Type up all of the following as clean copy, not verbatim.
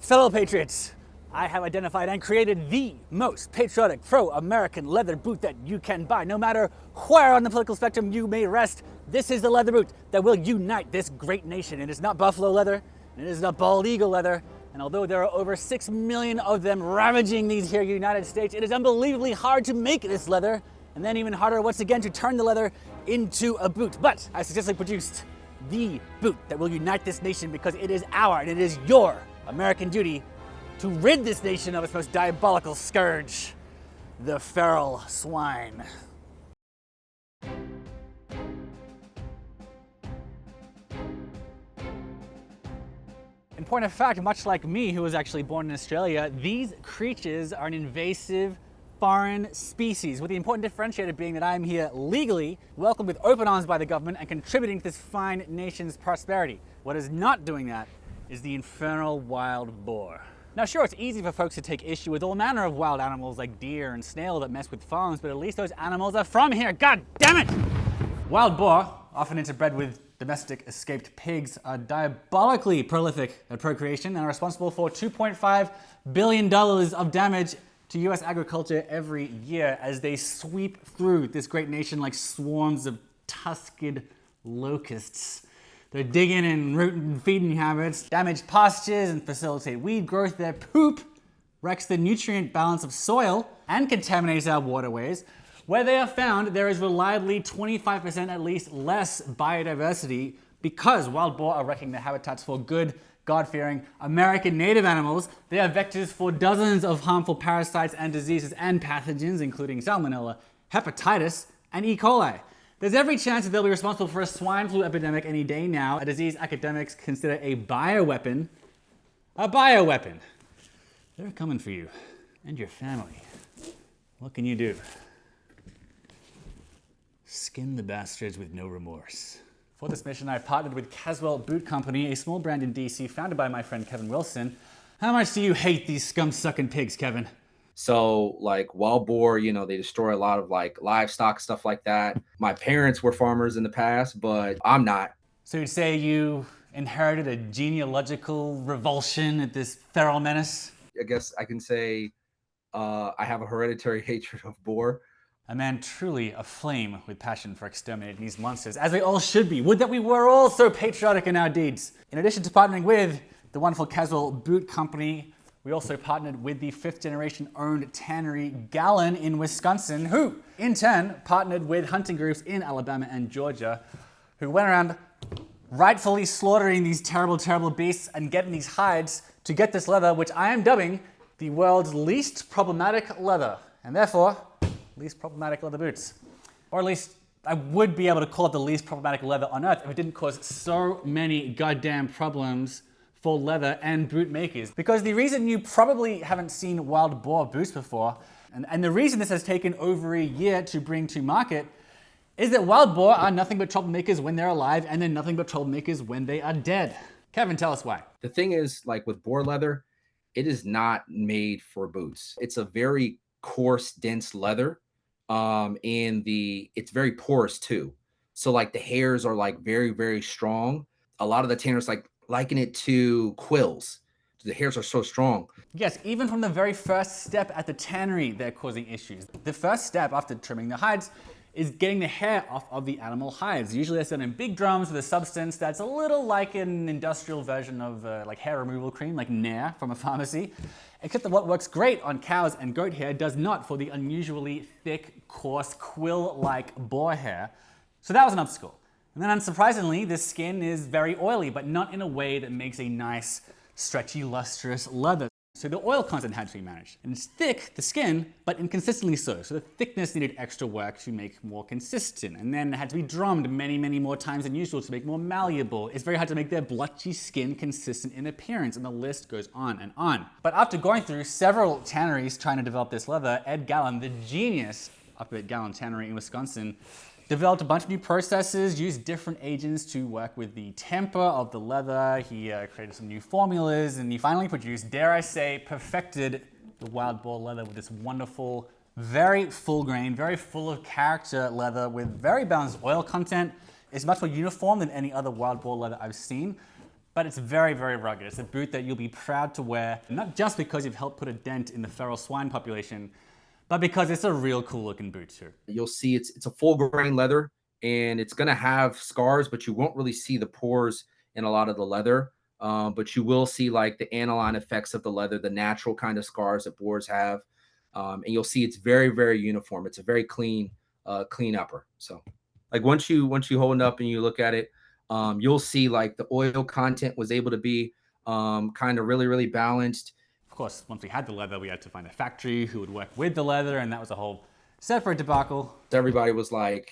Fellow patriots, I have identified and created the most patriotic pro-American leather boot that you can buy. No matter where on the political spectrum you may rest, this is the leather boot that will unite this great nation. It is not buffalo leather, and it is not bald eagle leather, and although there are over 6 million of them ravaging these here United States, it is unbelievably hard to make this leather, and then even harder once again to turn the leather into a boot. But I successfully produced the boot that will unite this nation because it is our and it is your American duty to rid this nation of its most diabolical scourge, the feral swine. In point of fact, much like me, who was actually born in Australia, these creatures are an invasive foreign species, with the important differentiator being that I am here legally, welcomed with open arms by the government, and contributing to this fine nation's prosperity. What is not doing that is the infernal wild boar. Now sure, it's easy for folks to take issue with all manner of wild animals like deer and snail that mess with farms, but at least those animals are from here, god damn it! Wild boar, often interbred with domestic escaped pigs, are diabolically prolific at procreation and are responsible for $2.5 billion of damage to US agriculture every year as they sweep through this great nation like swarms of tusked locusts. They're digging in root and feeding habits, damage pastures and facilitate weed growth. Their poop wrecks the nutrient balance of soil and contaminates our waterways. Where they are found, there is reliably 25% at least less biodiversity because wild boar are wrecking their habitats for good, God-fearing American native animals. They are vectors for dozens of harmful parasites and diseases and pathogens, including salmonella, hepatitis, and E. coli. There's every chance that they'll be responsible for a swine flu epidemic any day now, a disease academics consider a bioweapon. A bioweapon. They're coming for you and your family. What can you do? Skin the bastards with no remorse. For this mission, I've partnered with Caswell Boot Company, a small brand in DC founded by my friend Kevin Wilson. How much do you hate these scum-sucking pigs, Kevin? So like wild boar, they destroy a lot of like livestock, stuff like that. My parents were farmers in the past, but I'm not. So you'd say you inherited a genealogical revulsion at this feral menace? I guess I can say I have a hereditary hatred of boar. A man truly aflame with passion for exterminating these monsters, as we all should be. Would that we were all so patriotic in our deeds. In addition to partnering with the wonderful Caswell Boot Company, we also partnered with the 5th generation owned tannery Gallen in Wisconsin, who in turn partnered with hunting groups in Alabama and Georgia, who went around rightfully slaughtering these terrible, terrible beasts and getting these hides to get this leather, which I am dubbing the world's least problematic leather, and therefore, least problematic leather boots. Or at least I would be able to call it the least problematic leather on earth if it didn't cause so many goddamn problems for leather and boot makers. Because the reason you probably haven't seen wild boar boots before, and the reason this has taken over a year to bring to market, is that wild boar are nothing but troublemakers when they're alive, and they're nothing but troublemakers when they are dead. Kevin, tell us why. The thing is, like with boar leather, it is not made for boots. It's a very coarse, dense leather, and it's very porous too. So like the hairs are like very, very strong. A lot of the tanners liken it to quills. The hairs are so strong. Yes, even from the very first step at the tannery, they're causing issues. The first step after trimming the hides is getting the hair off of the animal hides. Usually that's done in big drums with a substance that's a little like an industrial version of like hair removal cream, like Nair from a pharmacy. Except that what works great on cows and goat hair does not for the unusually thick, coarse, quill-like boar hair. So that was an obstacle. And then unsurprisingly, the skin is very oily, but not in a way that makes a nice, stretchy, lustrous leather. So the oil content had to be managed. And it's thick, the skin, but inconsistently so. So the thickness needed extra work to make more consistent. And then it had to be drummed many, many more times than usual to make more malleable. It's very hard to make their blotchy skin consistent in appearance, and the list goes on and on. But after going through several tanneries trying to develop this leather, Ed Gallen, the genius up at Gallen Tannery in Wisconsin, developed a bunch of new processes, used different agents to work with the temper of the leather. He created some new formulas, and he finally produced, dare I say, perfected the wild boar leather with this wonderful, very full grain, very full of character leather with very balanced oil content. It's much more uniform than any other wild boar leather I've seen. But it's very, very rugged. It's a boot that you'll be proud to wear, not just because you've helped put a dent in the feral swine population, but because it's a real cool looking boot too. You'll see it's a full grain leather, and it's going to have scars, but you won't really see the pores in a lot of the leather. But you will see like the aniline effects of the leather, the natural kind of scars that boars have. And you'll see it's very, very uniform. It's a very clean upper. So like once you hold it up and you look at it, you'll see like the oil content was able to be kind of really, really balanced. Of course, once we had the leather, we had to find a factory who would work with the leather, and that was a whole separate debacle. Everybody was like,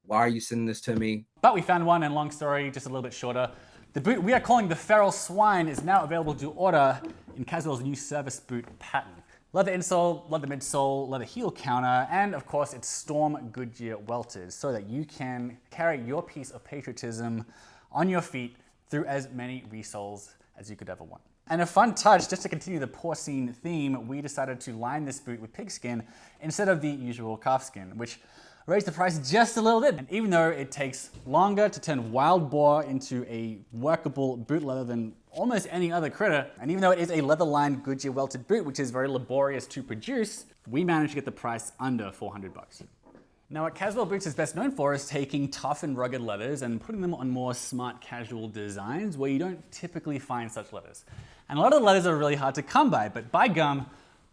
why are you sending this to me? But we found one, and long story, just a little bit shorter. The boot we are calling the Feral Swine is now available to order in Caswell's new service boot pattern. Leather insole, leather midsole, leather heel counter, and of course it's Storm Goodyear welted so that you can carry your piece of patriotism on your feet through as many resoles as you could ever want. And a fun touch, just to continue the porcine theme, we decided to line this boot with pigskin instead of the usual calfskin, which raised the price just a little bit. And even though it takes longer to turn wild boar into a workable boot leather than almost any other critter, and even though it is a leather-lined Goodyear welted boot, which is very laborious to produce, we managed to get the price under 400 bucks. Now, what Caswell Boots is best known for is taking tough and rugged leathers and putting them on more smart casual designs where you don't typically find such leathers. And a lot of the leathers are really hard to come by, but by gum,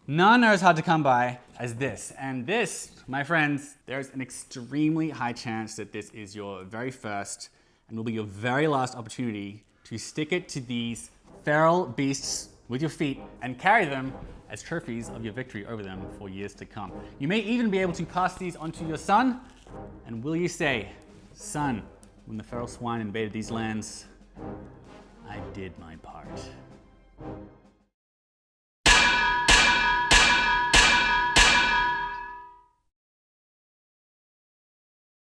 none are as hard to come by as this. And this, my friends, there's an extremely high chance that this is your very first and will be your very last opportunity to stick it to these feral beasts with your feet and carry them as trophies of your victory over them for years to come. You may even be able to pass these on to your son, and will you say, son, when the feral swine invaded these lands, I did my part.